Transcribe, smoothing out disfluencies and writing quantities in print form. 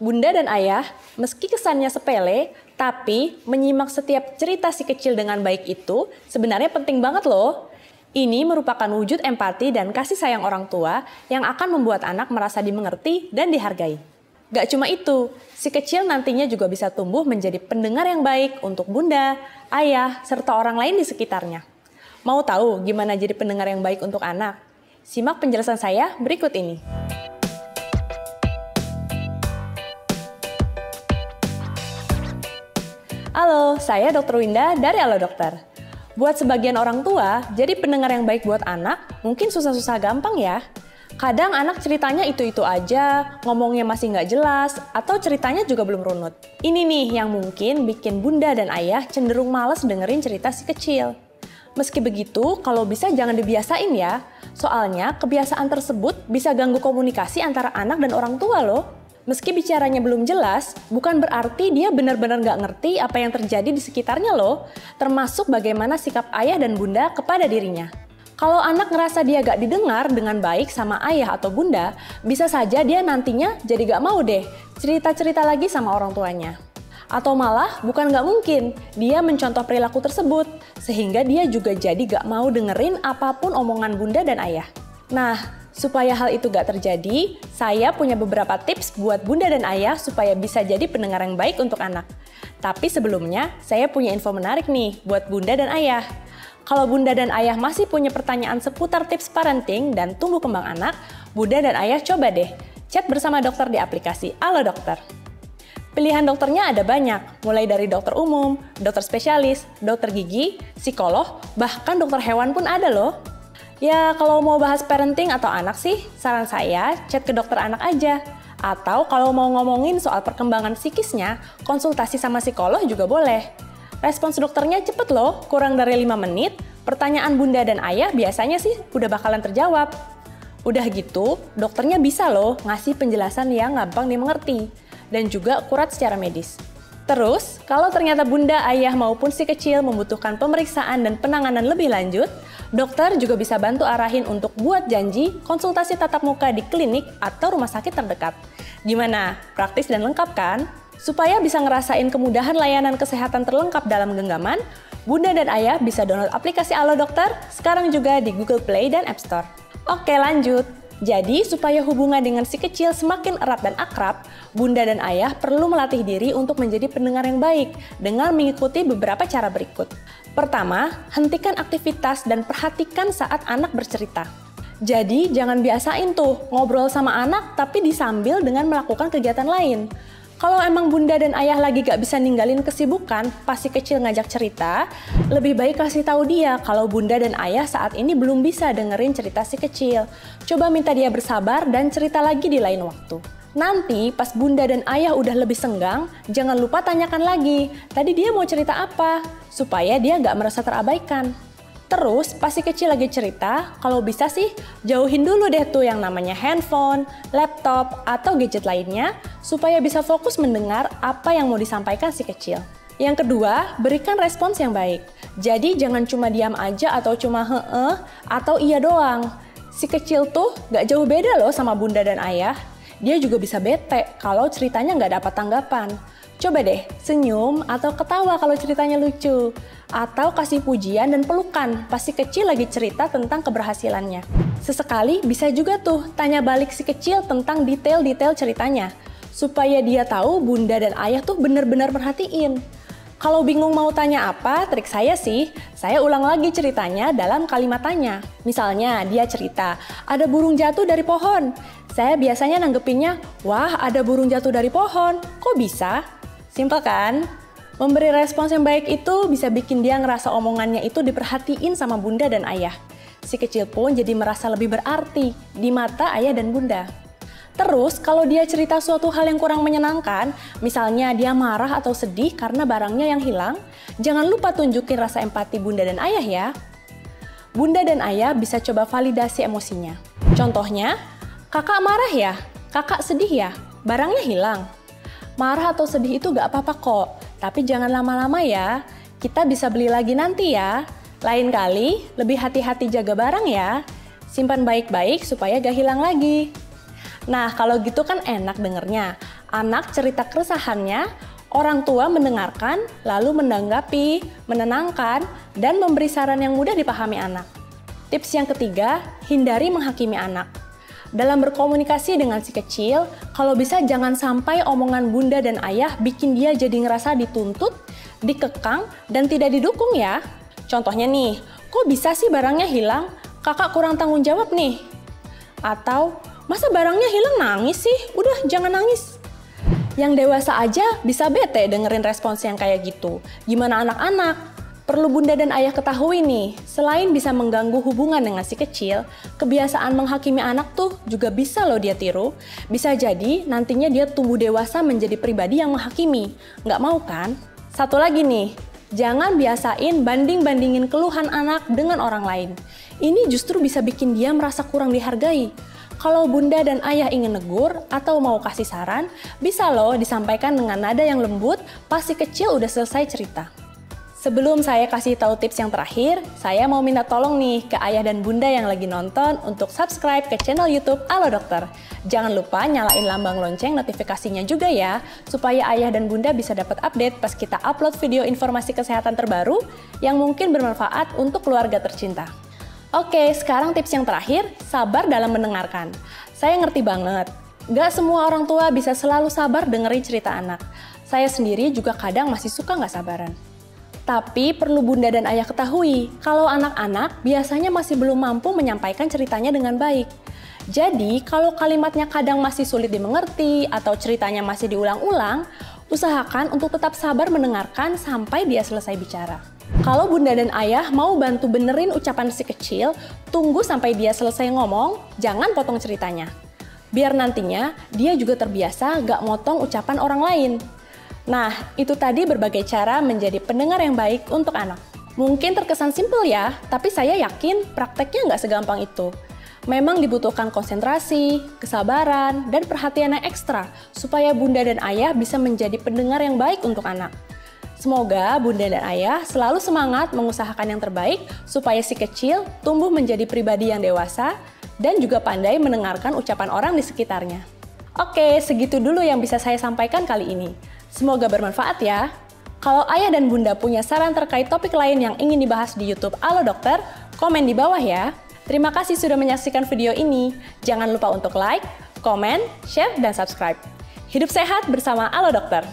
Bunda dan ayah, meski kesannya sepele, tapi menyimak setiap cerita si kecil dengan baik itu sebenarnya penting banget loh. Ini merupakan wujud empati dan kasih sayang orang tua yang akan membuat anak merasa dimengerti dan dihargai. Gak cuma itu, si kecil nantinya juga bisa tumbuh menjadi pendengar yang baik untuk bunda, ayah, serta orang lain di sekitarnya. Mau tahu gimana jadi pendengar yang baik untuk anak? Simak penjelasan saya berikut ini. Halo, saya Dr. Winda dari Halo Dokter. Buat sebagian orang tua, jadi pendengar yang baik buat anak mungkin susah-susah gampang ya. Kadang anak ceritanya itu-itu aja, ngomongnya masih nggak jelas, atau ceritanya juga belum runut. Ini nih yang mungkin bikin bunda dan ayah cenderung males dengerin cerita si kecil. Meski begitu, kalau bisa jangan dibiasain ya. Soalnya kebiasaan tersebut bisa ganggu komunikasi antara anak dan orang tua loh. Meski bicaranya belum jelas, bukan berarti dia benar-benar nggak ngerti apa yang terjadi di sekitarnya loh, termasuk bagaimana sikap ayah dan bunda kepada dirinya. Kalau anak ngerasa dia gak didengar dengan baik sama ayah atau bunda, bisa saja dia nantinya jadi gak mau deh cerita-cerita lagi sama orang tuanya. Atau malah bukan gak mungkin, dia mencontoh perilaku tersebut, sehingga dia juga jadi gak mau dengerin apapun omongan bunda dan ayah. Nah, supaya hal itu gak terjadi, saya punya beberapa tips buat bunda dan ayah supaya bisa jadi pendengar yang baik untuk anak. Tapi sebelumnya, saya punya info menarik nih buat bunda dan ayah. Kalau bunda dan ayah masih punya pertanyaan seputar tips parenting dan tumbuh kembang anak, bunda dan ayah coba deh chat bersama dokter di aplikasi Halo Dokter. Pilihan dokternya ada banyak, mulai dari dokter umum, dokter spesialis, dokter gigi, psikolog, bahkan dokter hewan pun ada loh. Ya, kalau mau bahas parenting atau anak sih, saran saya chat ke dokter anak aja. Atau kalau mau ngomongin soal perkembangan psikisnya, konsultasi sama psikolog juga boleh. Respons dokternya cepet loh, kurang dari 5 menit, pertanyaan bunda dan ayah biasanya sih udah bakalan terjawab. Udah gitu, dokternya bisa loh ngasih penjelasan yang gampang dimengerti, dan juga akurat secara medis. Terus, kalau ternyata bunda, ayah maupun si kecil membutuhkan pemeriksaan dan penanganan lebih lanjut, dokter juga bisa bantu arahin untuk buat janji konsultasi tatap muka di klinik atau rumah sakit terdekat. Gimana? Praktis dan lengkap kan? Supaya bisa ngerasain kemudahan layanan kesehatan terlengkap dalam genggaman, bunda dan ayah bisa download aplikasi Halo Dokter sekarang juga di Google Play dan App Store. Oke, lanjut. Jadi, supaya hubungan dengan si kecil semakin erat dan akrab, bunda dan ayah perlu melatih diri untuk menjadi pendengar yang baik dengan mengikuti beberapa cara berikut. Pertama, hentikan aktivitas dan perhatikan saat anak bercerita. Jadi, jangan biasain tuh ngobrol sama anak tapi disambil dengan melakukan kegiatan lain. Kalau emang bunda dan ayah lagi gak bisa ninggalin kesibukan pas si kecil ngajak cerita, lebih baik kasih tahu dia kalau bunda dan ayah saat ini belum bisa dengerin cerita si kecil. Coba minta dia bersabar dan cerita lagi di lain waktu. Nanti pas bunda dan ayah udah lebih senggang, jangan lupa tanyakan lagi, tadi dia mau cerita apa, supaya dia gak merasa terabaikan. Terus, pas si kecil lagi cerita, kalau bisa sih jauhin dulu deh tuh yang namanya handphone, laptop, atau gadget lainnya, supaya bisa fokus mendengar apa yang mau disampaikan si kecil. Yang kedua, berikan respons yang baik. Jadi jangan cuma diam aja atau cuma heeh atau iya doang. Si kecil tuh gak jauh beda loh sama bunda dan ayah. Dia juga bisa bete kalau ceritanya gak dapat tanggapan. Coba deh senyum atau ketawa kalau ceritanya lucu. Atau kasih pujian dan pelukan pas si kecil lagi cerita tentang keberhasilannya. Sesekali bisa juga tuh tanya balik si kecil tentang detail-detail ceritanya. Supaya dia tahu bunda dan ayah tuh benar-benar perhatiin. Kalau bingung mau tanya apa, trik saya sih, saya ulang lagi ceritanya dalam kalimat tanya. Misalnya dia cerita, ada burung jatuh dari pohon. Saya biasanya nanggepinnya, wah ada burung jatuh dari pohon, kok bisa? Simpel kan? Memberi respons yang baik itu bisa bikin dia ngerasa omongannya itu diperhatiin sama bunda dan ayah. Si kecil pun jadi merasa lebih berarti di mata ayah dan bunda. Terus, kalau dia cerita suatu hal yang kurang menyenangkan, misalnya dia marah atau sedih karena barangnya yang hilang, jangan lupa tunjukin rasa empati bunda dan ayah ya. Bunda dan ayah bisa coba validasi emosinya. Contohnya, kakak marah ya? Kakak sedih ya? Barangnya hilang. Marah atau sedih itu gak apa-apa kok, tapi jangan lama-lama ya. Kita bisa beli lagi nanti ya. Lain kali, lebih hati-hati jaga barang ya. Simpan baik-baik supaya gak hilang lagi. Nah, kalau gitu kan enak dengernya. Anak cerita keresahannya, orang tua mendengarkan, lalu menanggapi, menenangkan, dan memberi saran yang mudah dipahami anak. Tips yang ketiga, hindari menghakimi anak. Dalam berkomunikasi dengan si kecil, kalau bisa jangan sampai omongan bunda dan ayah bikin dia jadi ngerasa dituntut, dikekang, dan tidak didukung ya. Contohnya nih, kok bisa sih barangnya hilang? Kakak kurang tanggung jawab nih. Atau, masa barangnya hilang nangis sih? Udah, jangan nangis. Yang dewasa aja bisa bete dengerin respons yang kayak gitu. Gimana anak-anak? Perlu bunda dan ayah ketahui nih, selain bisa mengganggu hubungan dengan si kecil, kebiasaan menghakimi anak tuh juga bisa loh dia tiru. Bisa jadi nantinya dia tumbuh dewasa menjadi pribadi yang menghakimi. Nggak mau kan? Satu lagi nih, jangan biasain banding-bandingin keluhan anak dengan orang lain. Ini justru bisa bikin dia merasa kurang dihargai. Kalau bunda dan ayah ingin negur atau mau kasih saran, bisa loh disampaikan dengan nada yang lembut pas si kecil udah selesai cerita. Sebelum saya kasih tahu tips yang terakhir, saya mau minta tolong nih ke ayah dan bunda yang lagi nonton untuk subscribe ke channel YouTube Halo Dokter. Jangan lupa nyalain lambang lonceng notifikasinya juga ya, supaya ayah dan bunda bisa dapat update pas kita upload video informasi kesehatan terbaru yang mungkin bermanfaat untuk keluarga tercinta. Oke, sekarang tips yang terakhir, sabar dalam mendengarkan. Saya ngerti banget, gak semua orang tua bisa selalu sabar dengerin cerita anak. Saya sendiri juga kadang masih suka gak sabaran. Tapi perlu bunda dan ayah ketahui, kalau anak-anak biasanya masih belum mampu menyampaikan ceritanya dengan baik. Jadi, kalau kalimatnya kadang masih sulit dimengerti atau ceritanya masih diulang-ulang, usahakan untuk tetap sabar mendengarkan sampai dia selesai bicara. Kalau bunda dan ayah mau bantu benerin ucapan si kecil, tunggu sampai dia selesai ngomong, jangan potong ceritanya. Biar nantinya dia juga terbiasa gak motong ucapan orang lain. Nah, itu tadi berbagai cara menjadi pendengar yang baik untuk anak. Mungkin terkesan simpel ya, tapi saya yakin prakteknya gak segampang itu. Memang dibutuhkan konsentrasi, kesabaran, dan perhatian yang ekstra supaya bunda dan ayah bisa menjadi pendengar yang baik untuk anak. Semoga bunda dan ayah selalu semangat mengusahakan yang terbaik supaya si kecil tumbuh menjadi pribadi yang dewasa dan juga pandai mendengarkan ucapan orang di sekitarnya. Oke, segitu dulu yang bisa saya sampaikan kali ini. Semoga bermanfaat ya. Kalau ayah dan bunda punya saran terkait topik lain yang ingin dibahas di YouTube Halo Dokter, komen di bawah ya. Terima kasih sudah menyaksikan video ini. Jangan lupa untuk like, komen, share, dan subscribe. Hidup sehat bersama Halo Dokter.